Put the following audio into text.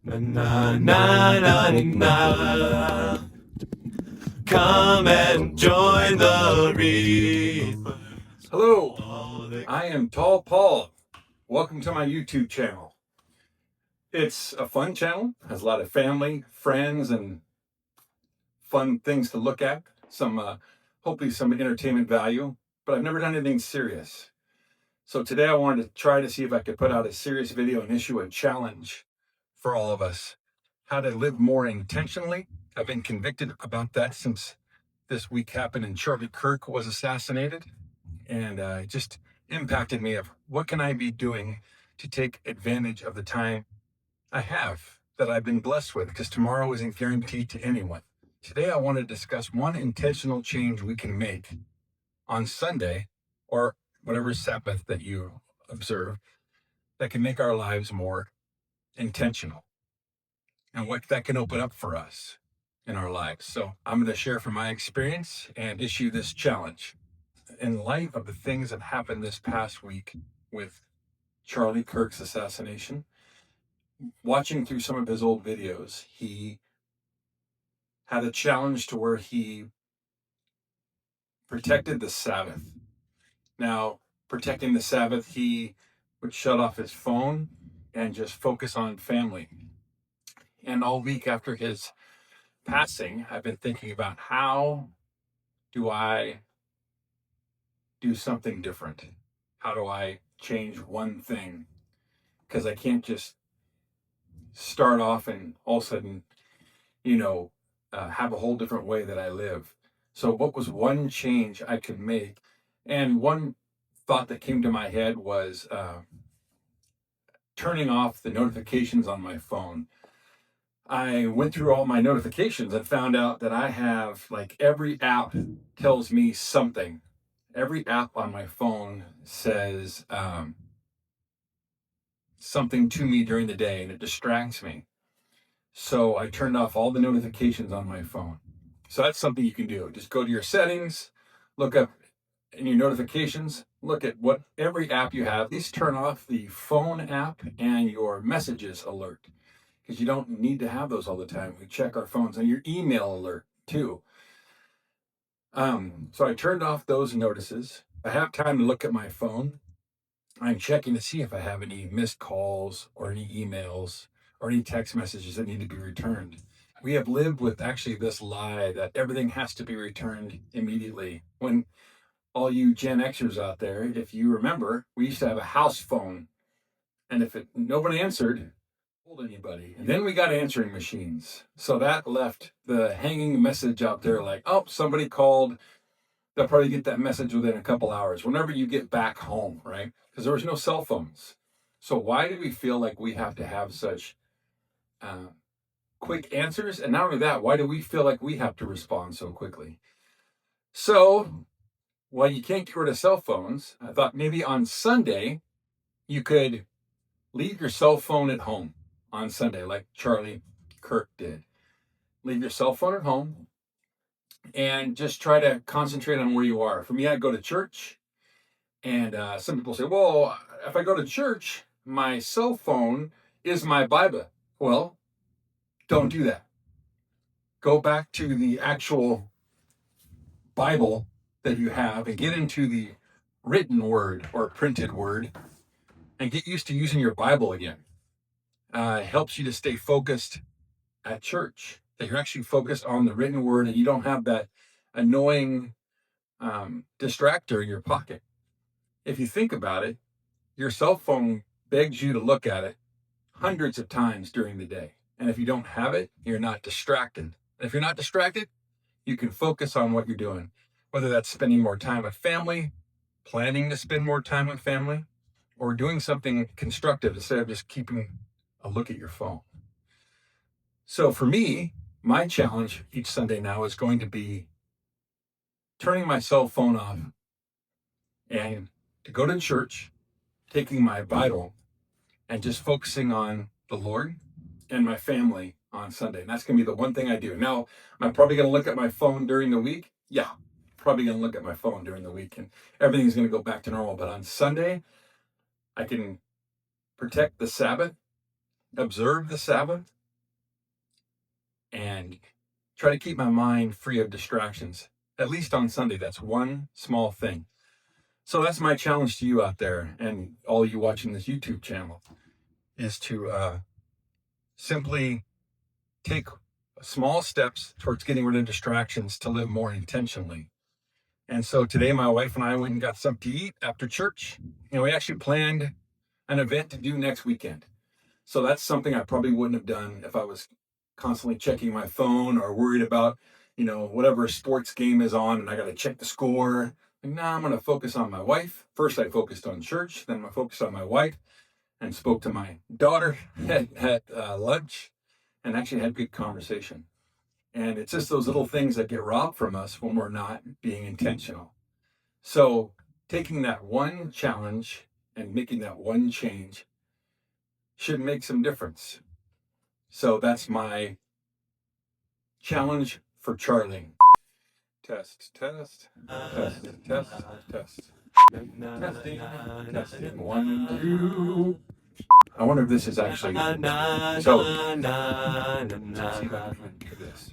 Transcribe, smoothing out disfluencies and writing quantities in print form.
Na na na na na. Come and join the reapers. Hello, I am Tall Paul. Welcome to my YouTube channel. It's a fun channel, has a lot of family, friends, and fun things to look at. Hopefully some entertainment value, but I've never done anything serious. So today I wanted to try to see if I could put out a serious video and issue a challenge for all of us. How to live more intentionally. I've been convicted about that since this week happened and Charlie Kirk was assassinated. And it just impacted me of what can I be doing to take advantage of the time I have that I've been blessed with, because tomorrow isn't guaranteed to anyone. Today I want to discuss one intentional change we can make on Sunday or whatever Sabbath that you observe that can make our lives more intentional and what that can open up for us in our lives. So I'm going to share from my experience and issue this challenge. In light of the things that happened this past week with Charlie Kirk's assassination, watching through some of his old videos, he had a challenge to where he protected the Sabbath. Now, protecting the Sabbath, he would shut off his phone and just focus on family. And all week after his passing, I've been thinking about how do I do something different? How do I change one thing? Because I can't just start off and all of a sudden, have a whole different way that I live. So what was one change I could make? And one thought that came to my head was turning off the notifications on my phone. I went through all my notifications and found out that I have, like, every app tells me something. Every app on my phone says something to me during the day, and it distracts me. So I turned off all the notifications on my phone. So that's something you can do. Just go to your settings, look up in your notifications, look at what every app you have. At least turn off the phone app and your messages alert, because you don't need to have those all the time. We check our phones, and your email alert too. So I turned off those notices. I have time to look at my phone. I'm checking to see if I have any missed calls or any emails or any text messages that need to be returned. We have lived with actually this lie that everything has to be returned immediately. When all you Gen Xers out there, if you remember, we used to have a house phone, and if nobody answered, told anybody. And then we got answering machines, so that left the hanging message out there, like, oh, somebody called. They'll probably get that message within a couple hours, whenever you get back home, right? Because there was no cell phones. So why do we feel like we have to have such quick answers? And not only that, why do we feel like we have to respond so quickly? So while you can't get rid of cell phones, I thought maybe on Sunday you could leave your cell phone at home on Sunday, like Charlie Kirk did. Leave your cell phone at home and just try to concentrate on where you are. For me, I'd go to church, and some people say, well, if I go to church, my cell phone is my Bible. Well, don't do that. Go back to the actual Bible that you have and get into the written word or printed word and get used to using your Bible again. It helps you to stay focused at church, that you're actually focused on the written word and you don't have that annoying distractor in your pocket. If you think about it, your cell phone begs you to look at it hundreds of times during the day. And if you don't have it, you're not distracted. And if you're not distracted, you can focus on what you're doing, whether that's spending more time with family, planning to spend more time with family, or doing something constructive instead of just keeping a look at your phone. So for me, my challenge each Sunday now is going to be turning my cell phone off and to go to church, taking my Bible, and just focusing on the Lord and my family on Sunday. And that's going to be the one thing I do. Now, am I probably going to look at my phone during the week? Yeah, probably going to look at my phone during the week, and everything's going to go back to normal. But on Sunday, I can protect the Sabbath, observe the Sabbath, and try to keep my mind free of distractions. At least on Sunday, that's one small thing. So that's my challenge to you out there and all you watching this YouTube channel, is to simply take small steps towards getting rid of distractions to live more intentionally. And so today my wife and I went and got something to eat after church, and we actually planned an event to do next weekend. So that's something I probably wouldn't have done if I was constantly checking my phone or worried about, whatever sports game is on and I got to check the score. And now I'm going to focus on my wife. First, I focused on church, then I focused on my wife and spoke to my daughter at lunch and actually had good conversation. And it's just those little things that get robbed from us when we're not being intentional. So taking that one challenge and making that one change should make some difference. So that's my challenge for Charlie. Test, test, test, test, test. Testing, testing, 1, 2. I wonder if this is actually. So, let's see if I can do this.